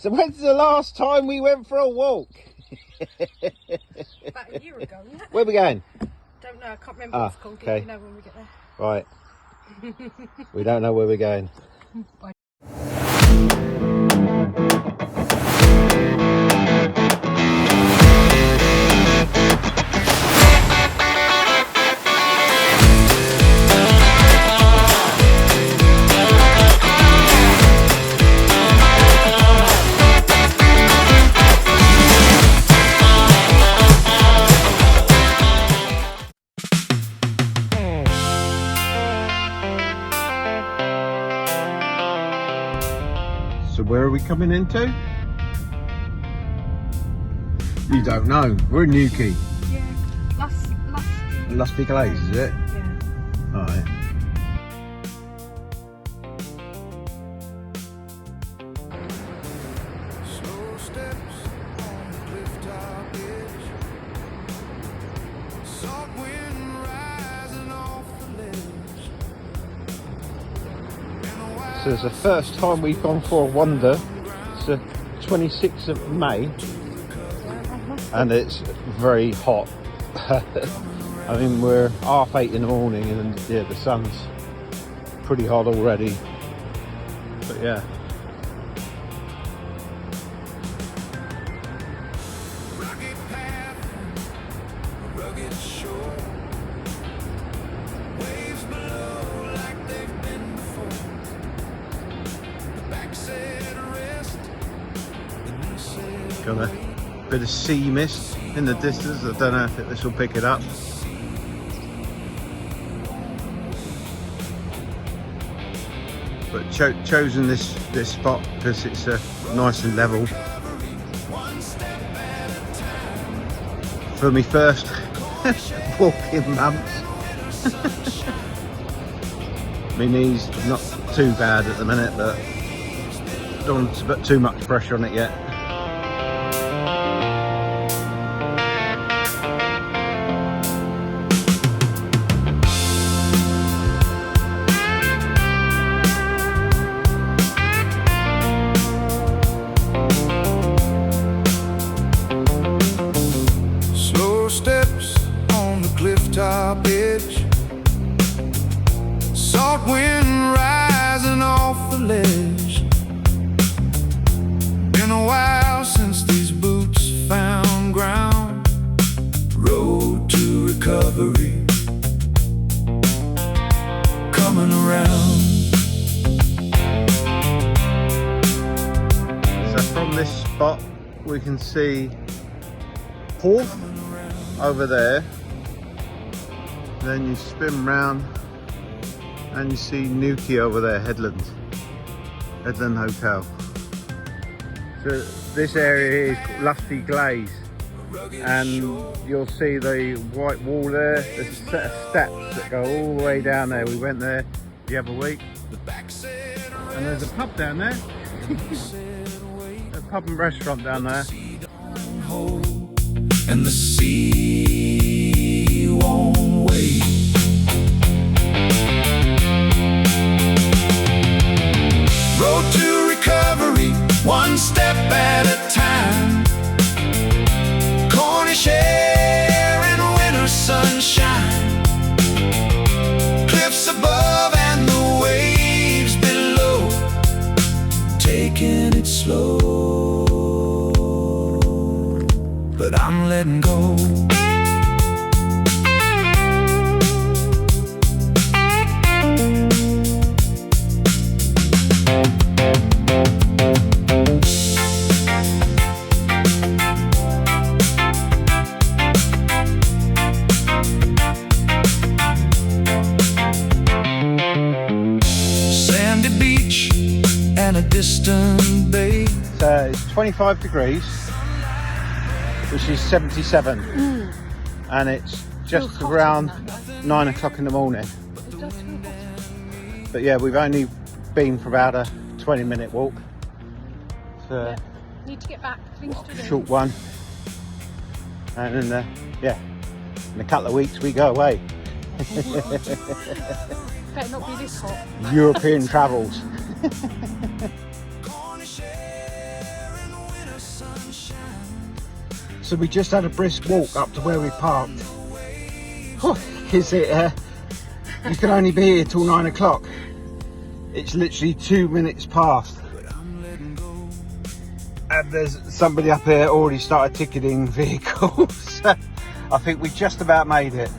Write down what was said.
So when's the last time we went for a walk? About a year ago, isn't it? Where are we going? Don't know, I can't remember what it's called. Okay. You know when we get there. Right. We don't know where we're going. Bye. So where are we coming into? You don't know. We're in Newquay. Yeah. Lusty Glaze, is it? Yeah. Alright. So it's the first time we've gone for a wander. It's the 26th of May and it's very hot. I mean, we're 8:30 in the morning and yeah, the sun's pretty hot already. But yeah. Got a bit of sea mist in the distance. I don't know if this will pick it up. But chosen this spot because it's nice and level. For me first walking months. My knees not too bad at the minute, but don't want to put too much pressure on it yet. Top edge, salt wind rising off the ledge. Been a while since these boots found ground. Road to recovery coming around. So from this spot we can see Porth over there. Then you spin round and you see Newquay over there, Headland Hotel. So this area is Lusty Glaze and you'll see the white wall there. There's a set of steps that go all the way down there. We went there the other week and there's a pub down there. A pub and restaurant down there. And the sea won't wait. Road to recovery, one step at a time. Cornish air and winter sunshine. Cliffs above and the waves below. Taking it slow, but I'm letting go. Sandy beach and a distant bay. So it's 25 degrees, which is 77, and it's just around 9 o'clock in the morning. But yeah, we've only been for about a 20-minute walk. So Need to get back. Things to do. short one, and then yeah, in a couple of weeks we go away. Better not be this hot. European travels. So we just had a brisk walk up to where we parked. Is it? You can only be here till 9 o'clock. It's literally 2 minutes past. And there's somebody up here already started ticketing vehicles. I think we just about made it.